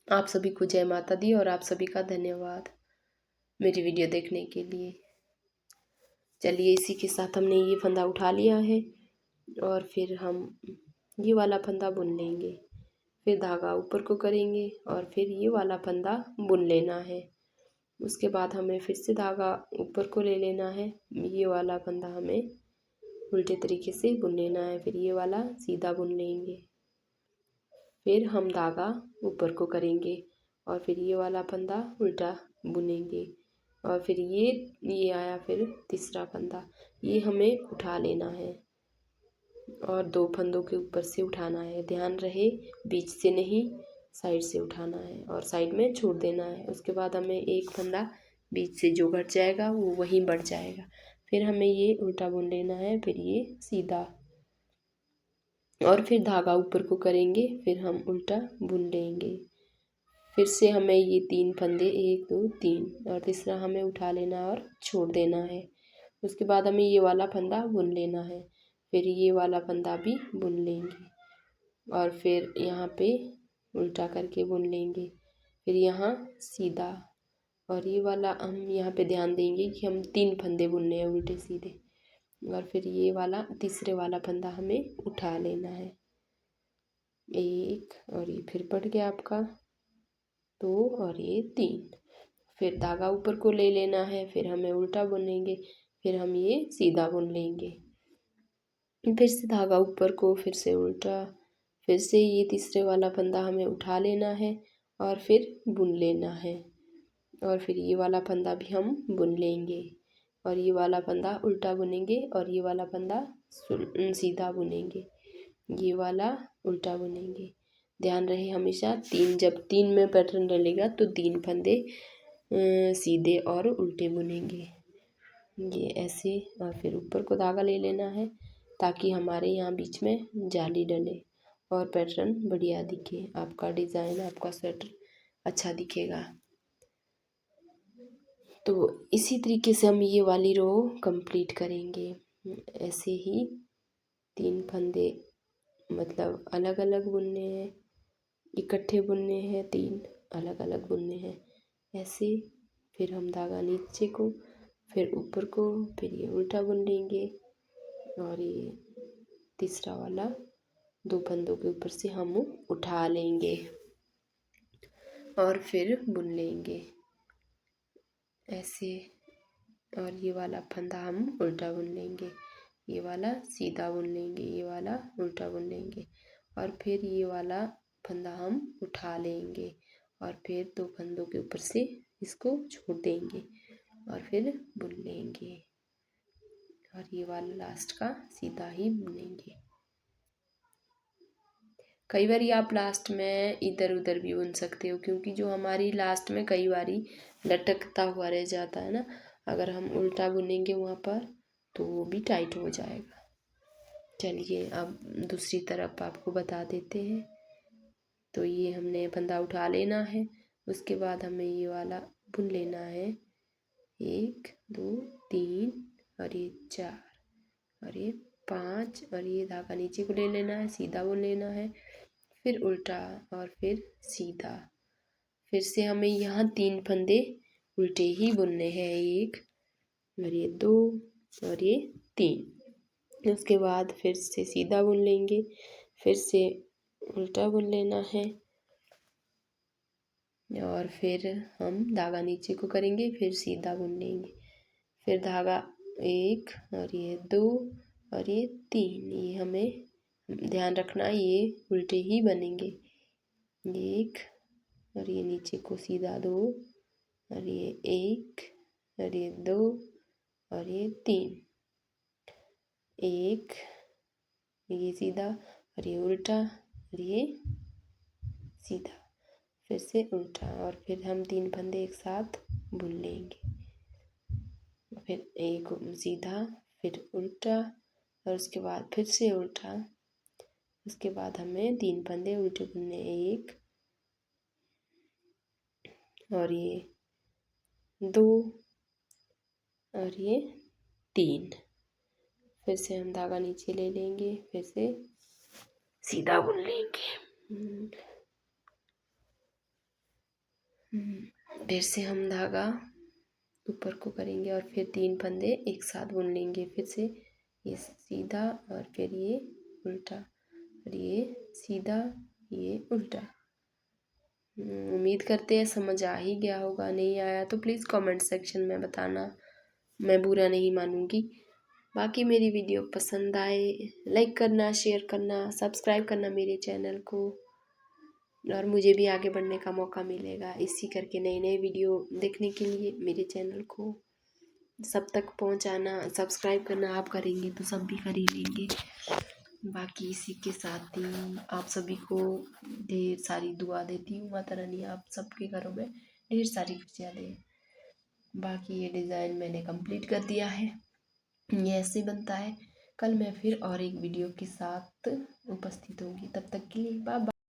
आप सभी को जय माता दी और आप सभी का धन्यवाद मेरी वीडियो देखने के लिए। चलिए इसी के साथ हमने ये फंदा उठा लिया है और फिर हम ये वाला फंदा बुन लेंगे। फिर धागा ऊपर को करेंगे और फिर ये वाला फंदा बुन लेना है। उसके बाद हमें फिर से धागा ऊपर को ले लेना है। ये वाला फंदा हमें उल्टे तरीके से बुन लेना है। फिर ये वाला सीधा बुन लेंगे। फिर हम धागा ऊपर को करेंगे और फिर ये वाला फंदा उल्टा बुनेंगे और फिर ये आया फिर तीसरा फंदा, ये हमें उठा लेना है और दो फंदों के ऊपर से उठाना है। ध्यान रहे बीच से नहीं, साइड से उठाना है और साइड में छोड़ देना है। उसके बाद हमें एक फंदा बीच से जो घट जाएगा वो वहीं बढ़ जाएगा। फिर हमें ये उल्टा बुन लेना है, फिर ये सीधा और फिर धागा ऊपर को करेंगे, फिर हम उल्टा बुन लेंगे। फिर से हमें ये तीन फंदे 1 2 3 और तीसरा हमें उठा लेना और छोड़ देना है। उसके बाद हमें ये वाला फंदा बुन लेना है, फिर ये वाला फंदा भी बुन लेंगे और फिर यहाँ पे उल्टा करके बुन लेंगे। फिर यहाँ सीधा और ये वाला हम यहाँ पे ध्यान देंगे कि हम 3 फंदे बुनने हैं उल्टे सीधे और फिर ये वाला तीसरे वाला फंदा हमें उठा लेना है। 1 और ये फिर बढ़ गया आपका 2 और ये 3। फिर धागा ऊपर को ले लेना है, फिर हमें उल्टा बुनेंगे, फिर हम ये सीधा बुन लेंगे। फिर से धागा ऊपर को, फिर से उल्टा, फिर से ये तीसरे वाला फंदा हमें उठा लेना है और फिर बुन लेना है और फिर ये वाला फंदा भी हम बुन लेंगे और ये वाला फंदा उल्टा बुनेंगे और ये वाला फंदा सीधा बुनेंगे, ये वाला उल्टा बुनेंगे। ध्यान रहे हमेशा जब 3 में पैटर्न डलेगा तो 3 फंदे सीधे और उल्टे बुनेंगे, ये ऐसे। और फिर ऊपर को धागा ले लेना है ताकि हमारे यहाँ बीच में जाली डले और पैटर्न बढ़िया दिखे, आपका डिज़ाइन, आपका स्वेटर अच्छा दिखेगा। तो इसी तरीके से हम ये वाली रो कंप्लीट करेंगे। ऐसे ही 3 फंदे मतलब अलग अलग बुनने हैं, इकट्ठे बुनने हैं, 3 अलग अलग बुनने हैं ऐसे। फिर हम धागा नीचे को, फिर ऊपर को, फिर ये उल्टा बुन लेंगे और ये तीसरा वाला 2 फंदों के ऊपर से हम उठा लेंगे और फिर बुन लेंगे ऐसे। और ये वाला फंदा हम उल्टा बुन लेंगे, ये वाला सीधा बुन लेंगे, ये वाला उल्टा बुन लेंगे और फिर ये वाला फंदा हम उठा लेंगे और फिर 2 फंदों के ऊपर से इसको छोड़ देंगे और फिर बुन लेंगे और ये वाला लास्ट का सीधा ही बुनेंगे। कई बार आप लास्ट में इधर उधर भी बुन सकते हो, क्योंकि जो हमारी लास्ट में कई बारी लटकता हुआ रह जाता है ना, अगर हम उल्टा बुनेंगे वहाँ पर तो वो भी टाइट हो जाएगा। चलिए अब दूसरी तरफ आपको बता देते हैं। तो ये हमने फंदा उठा लेना है, उसके बाद हमें ये वाला बुन लेना है 1 2 3 और ये 4 और ये 5 और ये धागा नीचे को ले लेना है, सीधा बुन लेना है, फिर उल्टा और फिर सीधा। फिर से हमें यहाँ 3 फंदे उल्टे ही बुनने हैं, 1 और ये 2 और ये 3। उसके बाद फिर से सीधा बुन लेंगे, फिर से उल्टा बुन लेना है और फिर हम धागा नीचे को करेंगे, फिर सीधा बुन लेंगे, फिर धागा 1 और ये 2 और ये 3। ये हमें ध्यान रखना ये उल्टे ही बनेंगे, 1 और ये नीचे को सीधा 2 और ये 1 और ये 2 और ये 3, 1 ये सीधा और ये उल्टा और ये सीधा, फिर से उल्टा और फिर हम 3 फंदे एक साथ बुन लेंगे, फिर एक सीधा, फिर उल्टा और उसके बाद फिर से उल्टा। उसके बाद हमें 3 फंदे उल्टे बुनने, 1 और ये 2 और ये 3। फिर से हम धागा नीचे ले लेंगे, फिर से सीधा बुन लेंगे फिर से हम धागा ऊपर को करेंगे और फिर 3 फंदे एक साथ बुन लेंगे। फिर से ये सीधा और फिर ये उल्टा और ये सीधा ये उल्टा। उम्मीद करते हैं समझ आ ही गया होगा, नहीं आया तो प्लीज़ कमेंट सेक्शन में बताना, मैं बुरा नहीं मानूंगी। बाकी मेरी वीडियो पसंद आए लाइक करना, शेयर करना, सब्सक्राइब करना मेरे चैनल को, और मुझे भी आगे बढ़ने का मौका मिलेगा इसी करके। नए नए वीडियो देखने के लिए मेरे चैनल को सब तक पहुंचाना, सब्सक्राइब करना आप करेंगे तो सब भी कर ही लेंगे। बाकी इसी के साथ ही आप सभी को ढेर सारी दुआ देती हूँ, माता रानी आप सबके घरों में ढेर सारी खुशियाँ दें। बाकी ये डिज़ाइन मैंने कंप्लीट कर दिया है, ये ऐसे बनता है। कल मैं फिर और एक वीडियो के साथ उपस्थित होंगी, तब तक के लिए बाय बाय।